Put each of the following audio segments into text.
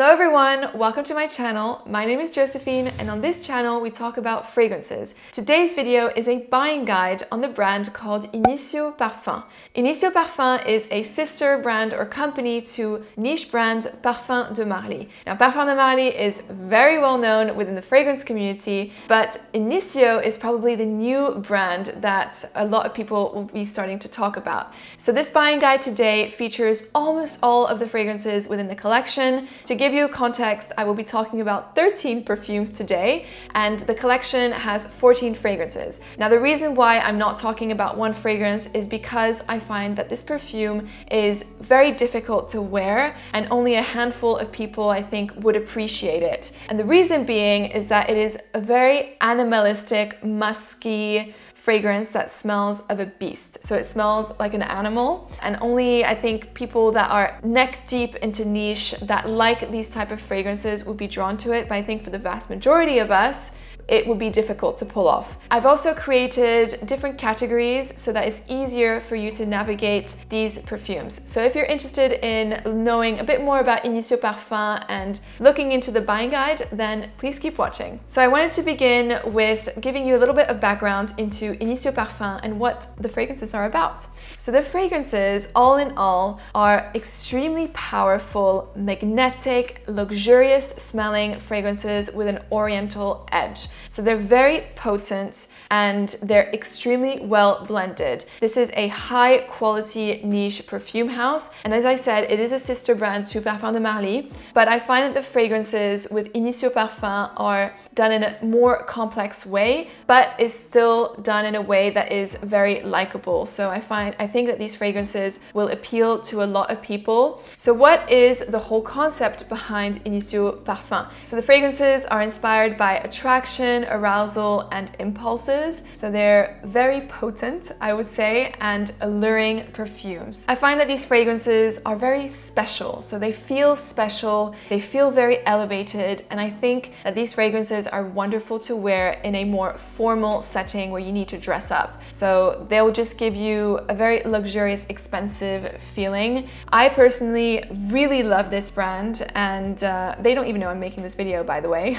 Hello everyone, welcome to my channel. My name is Josephine and on this channel we talk about fragrances. Today's video is a buying guide on the brand called Initio Parfums. Initio Parfums is a sister brand or company to niche brand Parfums de Marly. Now Parfums de Marly is very well known within the fragrance community, but Initio is probably the new brand that a lot of people will be starting to talk about. So this buying guide today features almost all of the fragrances within the collection. To give you context, I will be talking about 13 perfumes today, and the collection has 14 fragrances. Now, the reason why I'm not talking about one fragrance is because I find that this perfume is very difficult to wear, and only a handful of people, I think, would appreciate it. And the reason being is that it is a very animalistic, musky fragrance that smells of a beast. So it smells like an animal, and only I think people that are neck deep into niche that like these type of fragrances would be drawn to it, but I think for the vast majority of us it would be difficult to pull off. I've also created different categories so that it's easier for you to navigate these perfumes. So if you're interested in knowing a bit more about Initio Parfums and looking into the buying guide, then please keep watching. So I wanted to begin with giving you a little bit of background into Initio Parfums and what the fragrances are about. So the fragrances, all in all, are extremely powerful, magnetic, luxurious smelling fragrances with an oriental edge. So they're very potent and they're extremely well blended. This is a high quality niche perfume house, and as I said, it is a sister brand to Parfums de Marly, but I find that the fragrances with Initio Parfums are done in a more complex way, but is still done in a way that is very likable. So I think that these fragrances will appeal to a lot of people. So what is the whole concept behind Initio Parfums? So the fragrances are inspired by attraction, arousal, and impulses. So they're very potent, I would say, and alluring perfumes. I find that these fragrances are very special. So they feel special, they feel very elevated, and I think that these fragrances are wonderful to wear in a more formal setting where you need to dress up. So they'll just give you a very luxurious, expensive feeling. I personally really love this brand, and they don't even know I'm making this video, by the way,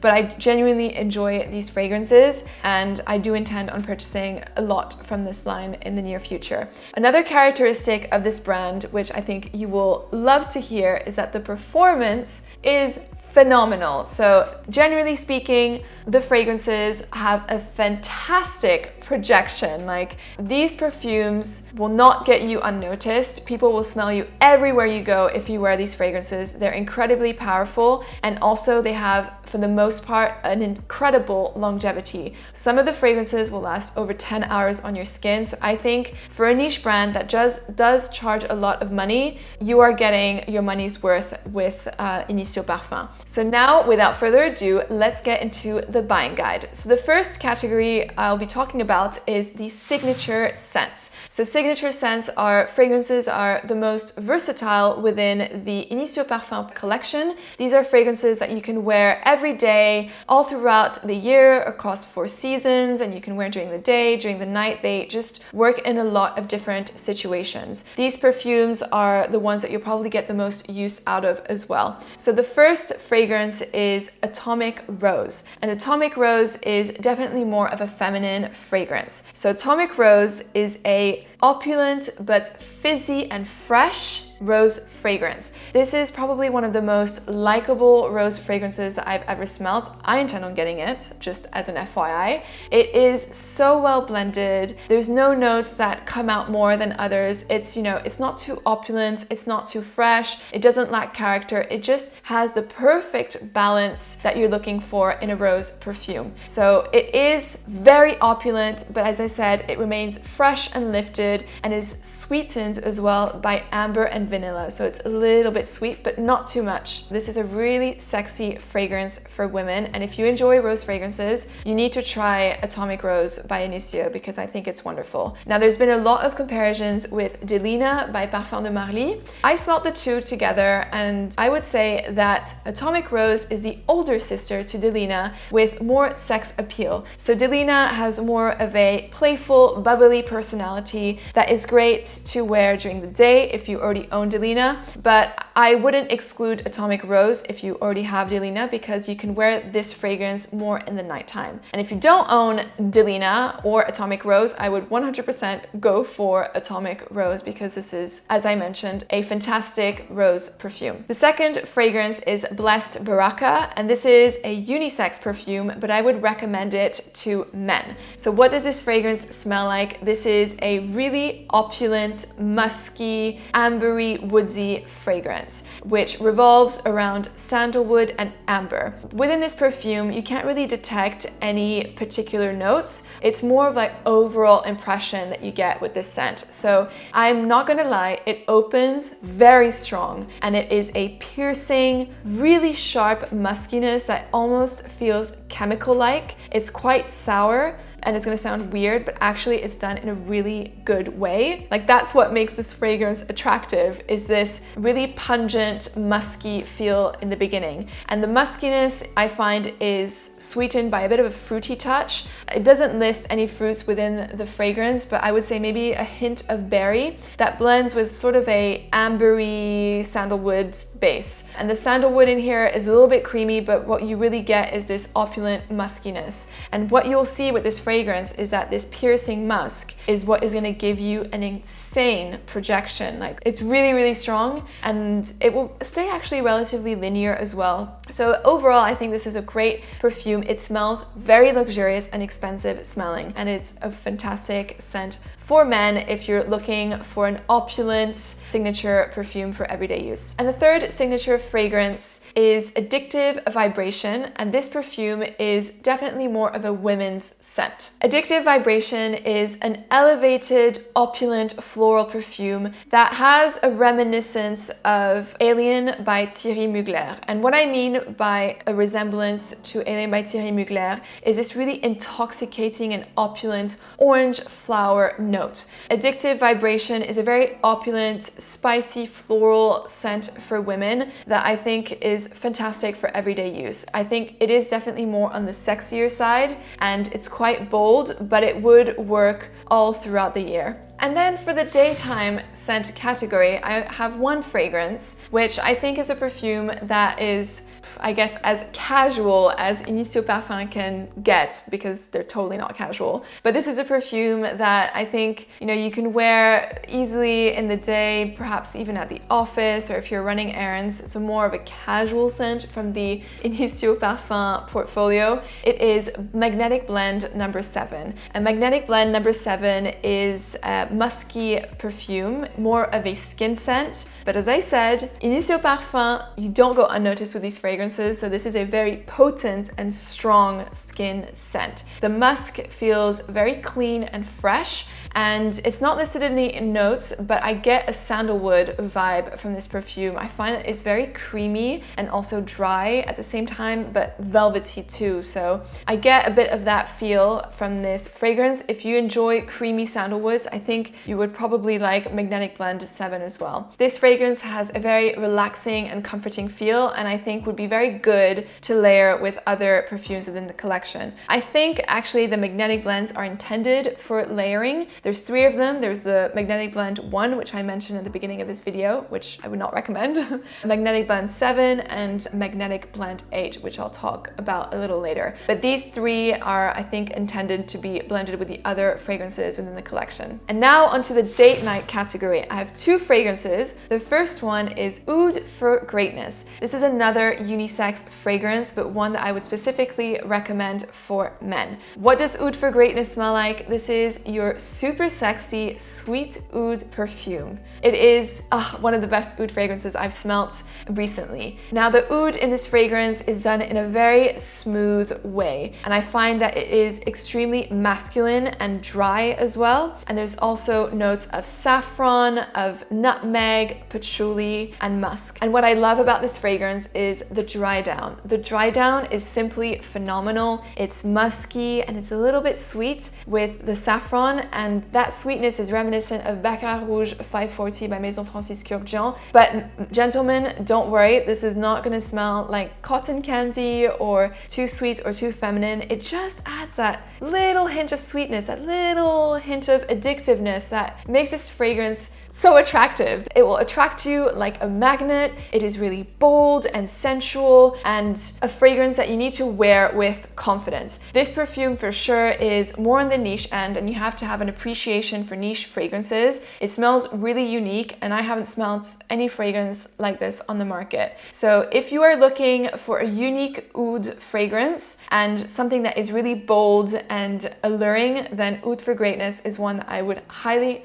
but I genuinely enjoy these fragrances, and I do intend on purchasing a lot from this line in the near future. Another characteristic of this brand, which I think you will love to hear, is that the performance is phenomenal. So generally speaking, the fragrances have a fantastic projection. Like, these perfumes will not get you unnoticed. People will smell you everywhere you go if you wear these fragrances. They're incredibly powerful, and also they have, for the most part, an incredible longevity. Some of the fragrances will last over 10 hours on your skin. So I think for a niche brand that does charge a lot of money, you are getting your money's worth with Initio Parfums. So now, without further ado, let's get into the buying guide. So the first category I'll be talking about is the signature scents. So signature scents are fragrances are the most versatile within the Initio Parfums collection. These are fragrances that you can wear every day, all throughout the year, across 4 seasons, and you can wear during the day, during the night. They just work in a lot of different situations. These perfumes are the ones that you'll probably get the most use out of as well. So the first fragrance is Atomic Rose. And Atomic Rose is definitely more of a feminine fragrance. So Atomic Rose is a opulent but fizzy and fresh rose fragrance. This is probably one of the most likable rose fragrances that I've ever smelled. I intend on getting it, just as an FYI. It is so well blended. There's no notes that come out more than others. It's, you know, it's not too opulent, it's not too fresh, it doesn't lack character. It just has the perfect balance that you're looking for in a rose perfume. So it is very opulent, but as I said, it remains fresh and lifted and is sweetened as well by amber and vanilla. So it's a little bit sweet, but not too much. This is a really sexy fragrance for women, and if you enjoy rose fragrances, you need to try Atomic Rose by Initio because I think it's wonderful. Now, there's been a lot of comparisons with Delina by Parfums de Marly. I smelled the two together, and I would say that Atomic Rose is the older sister to Delina with more sex appeal. So Delina has more of a playful, bubbly personality that is great to wear during the day if you already own Delina, but I wouldn't exclude Atomic Rose if you already have Delina, because you can wear this fragrance more in the nighttime. And if you don't own Delina or Atomic Rose, I would 100% go for Atomic Rose, because this is, as I mentioned, a fantastic rose perfume. The second fragrance is Blessed Baraka, and this is a unisex perfume, but I would recommend it to men. So what does this fragrance smell like? This is a really opulent, musky, ambery, woodsy fragrance, which revolves around sandalwood and amber. Within this perfume, you can't really detect any particular notes. It's more of like overall impression that you get with this scent. So I'm not gonna lie, it opens very strong, and it is a piercing, really sharp muskiness that almost feels chemical-like. It's quite sour, and it's gonna sound weird, but actually it's done in a really good way. Like, that's what makes this fragrance attractive, is this really pungent, musky feel in the beginning. And the muskiness, I find, is sweetened by a bit of a fruity touch. It doesn't list any fruits within the fragrance, but I would say maybe a hint of berry that blends with sort of a ambery sandalwood base. And the sandalwood in here is a little bit creamy, but what you really get is this opulent muskiness. And what you'll see with this fragrance is that this piercing musk is what is going to give you an insane projection. Like, it's really, really strong, and it will stay actually relatively linear as well. So overall, I think this is a great perfume. It smells very luxurious and expensive smelling, and it's a fantastic scent for men if you're looking for an opulent signature perfume for everyday use. And the third signature fragrance is Addictive Vibration, and this perfume is definitely more of a women's scent. Addictive Vibration is an elevated, opulent floral perfume that has a reminiscence of Alien by Thierry Mugler. And what I mean by a resemblance to Alien by Thierry Mugler is this really intoxicating and opulent orange flower note. Addictive Vibration is a very opulent, spicy floral scent for women that I think is fantastic for everyday use. I think it is definitely more on the sexier side, and it's quite bold, but it would work all throughout the year. And then for the daytime scent category, I have one fragrance, which I think is a perfume that is, I guess, as casual as Initio Parfums can get, because they're totally not casual. But this is a perfume that I think, you know, you can wear easily in the day, perhaps even at the office, or if you're running errands. It's a more of a casual scent from the Initio Parfums portfolio. It is Magnetic Blend number 7. And Magnetic Blend number 7 is a musky perfume, more of a skin scent. But as I said, Initio Parfums, you don't go unnoticed with these fragrances, so this is a very potent and strong skin scent. The musk feels very clean and fresh, and it's not listed in the notes, but I get a sandalwood vibe from this perfume. I find that it's very creamy and also dry at the same time, but velvety too. So I get a bit of that feel from this fragrance. If you enjoy creamy sandalwoods, I think you would probably like Magnetic Blend 7 as well. This fragrance has a very relaxing and comforting feel, and I think would be very good to layer with other perfumes within the collection. I think actually the Magnetic Blends are intended for layering. There's 3 of them. There's the Magnetic Blend 1, which I mentioned at the beginning of this video, which I would not recommend. Magnetic Blend 7 and Magnetic Blend 8, which I'll talk about a little later. But these 3 are, I think, intended to be blended with the other fragrances within the collection. And now onto the date night category. I have 2 fragrances. The first one is Oud for Greatness. This is another unisex fragrance, but one that I would specifically recommend for men. What does Oud for Greatness smell like? This is your super sexy, sweet oud perfume. It is one of the best oud fragrances I've smelt recently. Now, the oud in this fragrance is done in a very smooth way, and I find that it is extremely masculine and dry as well. And there's also notes of saffron, of nutmeg, patchouli, and musk. And what I love about this fragrance is the dry down. The dry down is simply phenomenal. It's musky and it's a little bit sweet with the saffron, and that sweetness is reminiscent of Baccarat Rouge 540 by Maison Francis Kurkdjian. But gentlemen, don't worry, this is not gonna smell like cotton candy or too sweet or too feminine. It just adds that little hint of sweetness, that little hint of addictiveness that makes this fragrance so attractive. It will attract you like a magnet. It is really bold and sensual and a fragrance that you need to wear with confidence. This perfume for sure is more on the niche end, and you have to have an appreciation for niche fragrances. It smells really unique, and I haven't smelled any fragrance like this on the market. So if you are looking for a unique oud fragrance and something that is really bold and alluring, then Oud for Greatness is one that I would highly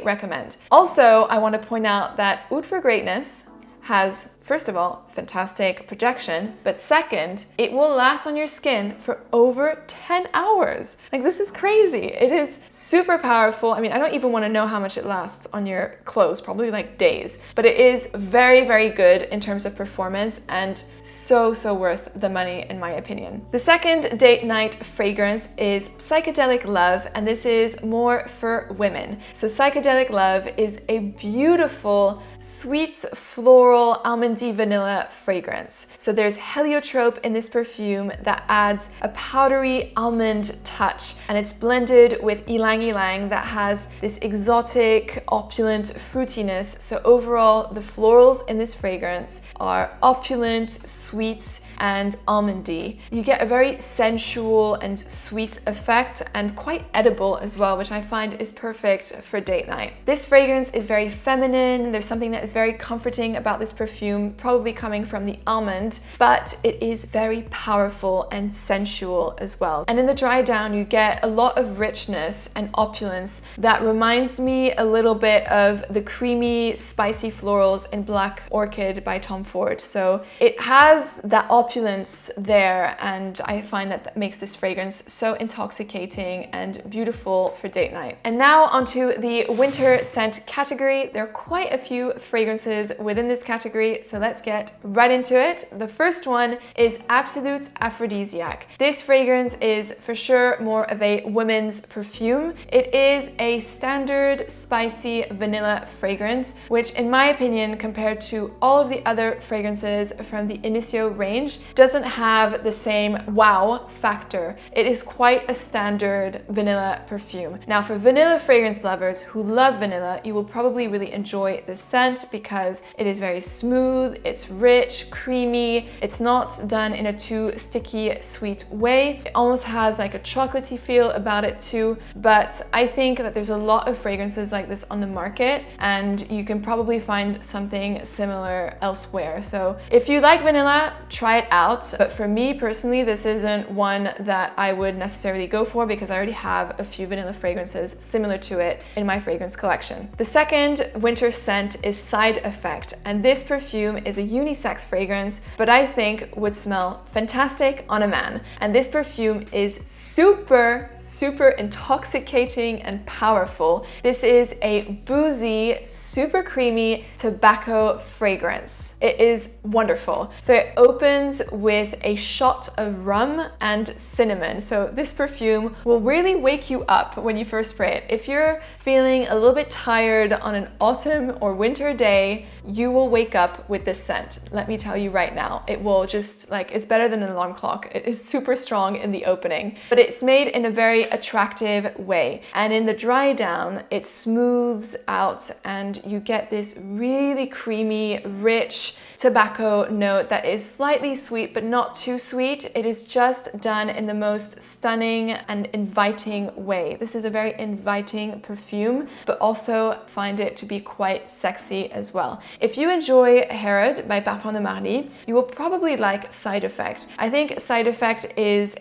recommend. Also, I want to point out that Oud for Greatness has, first of all, fantastic projection, but second, it will last on your skin for over 10 hours. Like, this is crazy. It is super powerful. I mean, I don't even want to know how much it lasts on your clothes, probably like days, but it is very good in terms of performance and so worth the money in my opinion. The second date night fragrance is Psychedelic Love, and this is more for women. So Psychedelic Love is a beautiful, sweet, floral, almondy vanilla fragrance. So there's heliotrope in this perfume that adds a powdery almond touch, and it's blended with ylang ylang that has this exotic, opulent fruitiness. So overall, the florals in this fragrance are opulent, sweet, and almondy. You get a very sensual and sweet effect, and quite edible as well, which I find is perfect for date night. This fragrance is very feminine. There's something that is very comforting about this perfume, probably coming from the almond, but it is very powerful and sensual as well. And in the dry down, you get a lot of richness and opulence that reminds me a little bit of the creamy, spicy florals in Black Orchid by Tom Ford. So it has that opulence there, and I find that makes this fragrance so intoxicating and beautiful for date night. And now onto the winter scent category. There are quite a few fragrances within this category, so let's get right into it. The first one is Absolute Aphrodisiac. This fragrance is for sure more of a women's perfume. It is a standard spicy vanilla fragrance, which in my opinion, compared to all of the other fragrances from the Initio range, doesn't have the same wow factor. It is quite a standard vanilla perfume. Now, for vanilla fragrance lovers who love vanilla, you will probably really enjoy this scent because it is very smooth, it's rich, creamy, it's not done in a too sticky, sweet way. It almost has like a chocolatey feel about it too, but I think that there's a lot of fragrances like this on the market, and you can probably find something similar elsewhere. So if you like vanilla, try it out. But for me personally, this isn't one that I would necessarily go for because I already have a few vanilla fragrances similar to it in my fragrance collection. The second winter scent is Side Effect, and this perfume is a unisex fragrance, but I think would smell fantastic on a man. And this perfume is super intoxicating and powerful. This is a boozy, super creamy tobacco fragrance. It is wonderful. So it opens with a shot of rum and cinnamon. So this perfume will really wake you up when you first spray it. If you're feeling a little bit tired on an autumn or winter day, you will wake up with this scent. Let me tell you right now, it will just it's better than an alarm clock. It is super strong in the opening, but it's made in a very attractive way. And in the dry down, it smooths out and you get this really creamy, rich tobacco note that is slightly sweet, but not too sweet. It is just done in the most stunning and inviting way. This is a very inviting perfume, but also find it to be quite sexy as well. If you enjoy Herod by Parfums de Marly, you will probably like Side Effect. I think Side Effect is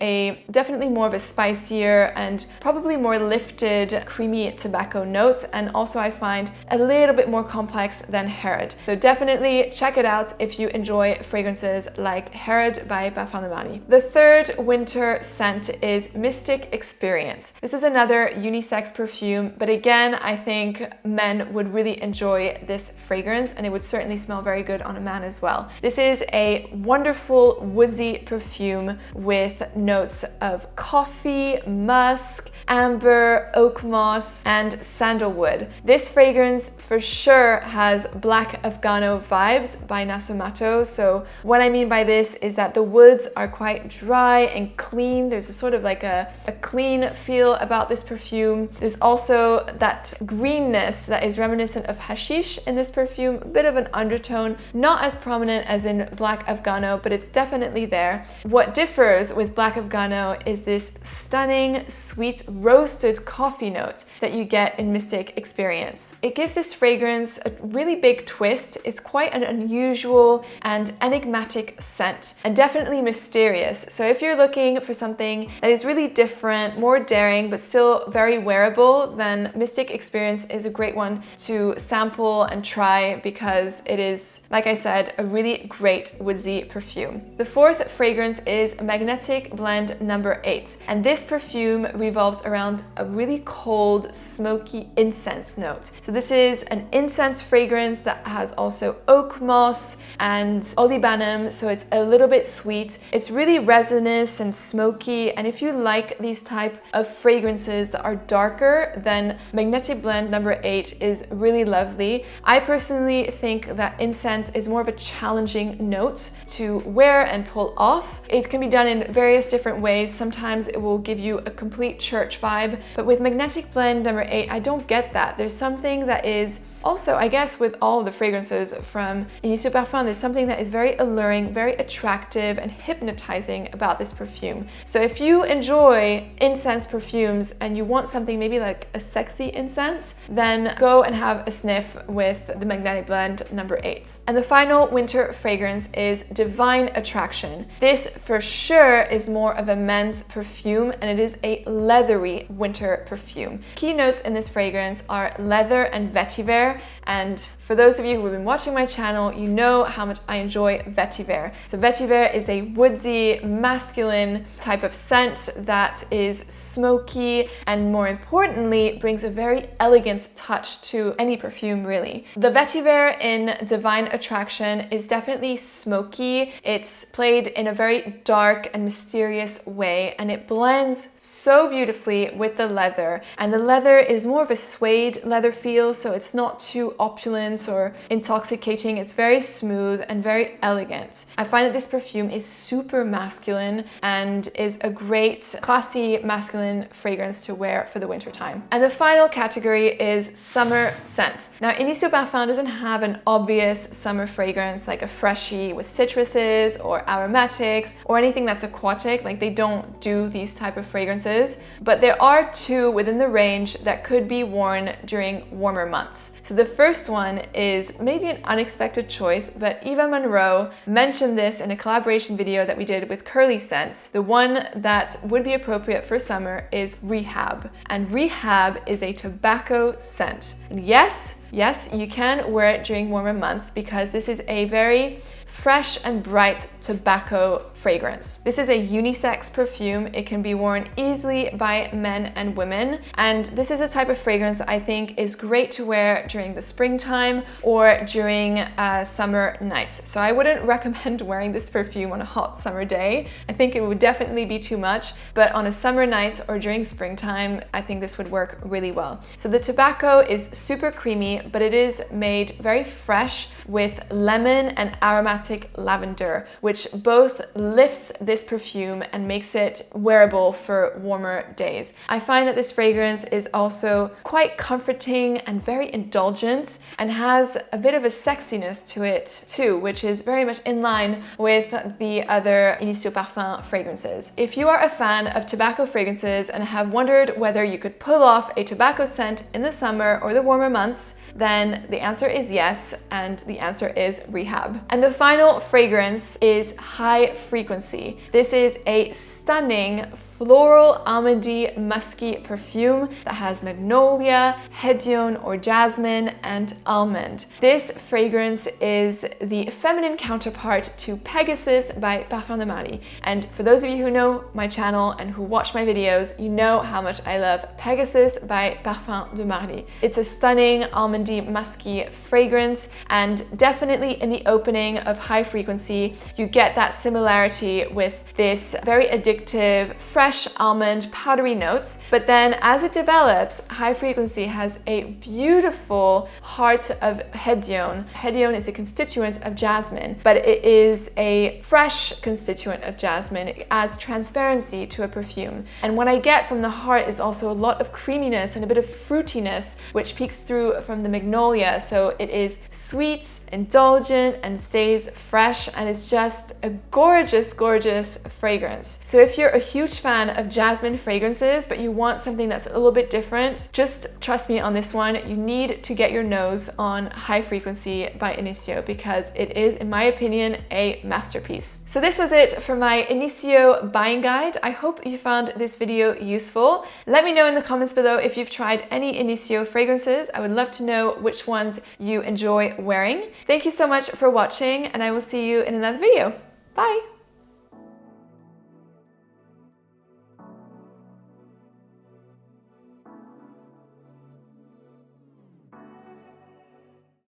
definitely more of a spicier and probably more lifted, creamy tobacco notes, and also I find a little bit more complex than Herod. So definitely check it out if you enjoy fragrances like Herod by Parfums de Marly. The third winter scent is Mystic Experience. This is another unisex perfume, but again, I think men would really enjoy this fragrance, and it would certainly smell very good on a man as well. This is a wonderful woodsy perfume with notes of coffee, musk, amber, oak moss, and sandalwood. This fragrance for sure has Black Afghano vibes by Nasomatto. So what I mean by this is that the woods are quite dry and clean. There's a sort of like a clean feel about this perfume. There's also that greenness that is reminiscent of hashish in this perfume, a bit of an undertone, not as prominent as in Black Afghano, but it's definitely there. What differs with Black Afghano is this stunning, sweet, roasted coffee note that you get in Mystic Experience. It gives this fragrance a really big twist. It's quite an unusual and enigmatic scent, and definitely mysterious. So if you're looking for something that is really different, more daring, but still very wearable, then Mystic Experience is a great one to sample and try, because it is, like I said, a really great woodsy perfume. The fourth fragrance is Magnetic Blend number 8, and this perfume revolves around a really cold, smoky incense note. So this is an incense fragrance that has also oak moss and olibanum, so it's a little bit sweet. It's really resinous and smoky, and if you like these type of fragrances that are darker, then Magnetic Blend number 8 is really lovely. I personally think that incense is more of a challenging note to wear and pull off. It can be done in various different ways. Sometimes it will give you a complete church vibe, but with Magnetic Blend number 8, I don't get that. There's something that is also, I guess, with all the fragrances from Initio Parfums, there's something that is very alluring, very attractive and hypnotizing about this perfume. So if you enjoy incense perfumes and you want something maybe like a sexy incense, then go and have a sniff with the Magnetic Blend number 8. And the final winter fragrance is Divine Attraction. This for sure is more of a men's perfume, and it is a leathery winter perfume. Key notes in this fragrance are leather and vetiver. And for those of you who have been watching my channel, you know how much I enjoy vetiver. So vetiver is a woodsy, masculine type of scent that is smoky and, more importantly, brings a very elegant touch to any perfume, really. The vetiver in Divine Attraction is definitely smoky. It's played in a very dark and mysterious way, and it blends so beautifully with the leather. And the leather is more of a suede leather feel, so it's not too opulent or intoxicating. It's very smooth and very elegant. I find that this perfume is super masculine and is a great, classy, masculine fragrance to wear for the winter time. And the final category is summer scents. Now, Initio Parfums doesn't have an obvious summer fragrance like a freshie with citruses or aromatics or anything that's aquatic. Like, they don't do these type of fragrances, but there are two within the range that could be worn during warmer months. So the first one is maybe an unexpected choice, but Eva Monroe mentioned this in a collaboration video that we did with Curly Scents. The one that would be appropriate for summer is Rehab. And Rehab is a tobacco scent. And yes, you can wear it during warmer months because this is a very fresh and bright tobacco fragrance. This is a unisex perfume. It can be worn easily by men and women, and this is a type of fragrance that I think is great to wear during the springtime or during summer nights. So I wouldn't recommend wearing this perfume on a hot summer day. I think it would definitely be too much, but on a summer night or during springtime, I think this would work really well. So the tobacco is super creamy, but it is made very fresh with lemon and aromatic lavender, which both lifts this perfume and makes it wearable for warmer days. I find that this fragrance is also quite comforting and very indulgent and has a bit of a sexiness to it too, which is very much in line with the other Initio Parfums fragrances. If you are a fan of tobacco fragrances and have wondered whether you could pull off a tobacco scent in the summer or the warmer months, then the answer is yes, and the answer is Rehab. And the final fragrance is High Frequency. This is a stunning floral, almondy, musky perfume that has magnolia, hedione or jasmine, and almond. This fragrance is the feminine counterpart to Pegasus by Parfums de Marly. And for those of you who know my channel and who watch my videos, you know how much I love Pegasus by Parfums de Marly. It's a stunning almondy, musky fragrance, and definitely in the opening of High Frequency, you get that similarity with this very addictive, fresh fresh almond, powdery notes. But then as it develops, High Frequency has a beautiful heart of hedione. Hedione is a constituent of jasmine, but it is a fresh constituent of jasmine. It adds transparency to a perfume. And what I get from the heart is also a lot of creaminess and a bit of fruitiness, which peeks through from the magnolia. So it is sweet, indulgent, and stays fresh, and it's just a gorgeous, gorgeous fragrance. So if you're a huge fan of jasmine fragrances, but you want something that's a little bit different, just trust me on this one. You need to get your nose on High Frequency by Initio, because it is, in my opinion, a masterpiece. So this was it for my Initio buying guide. I hope you found this video useful. Let me know in the comments below if you've tried any Initio fragrances. I would love to know which ones you enjoy wearing. Thank you so much for watching, and I will see you in another video. Bye!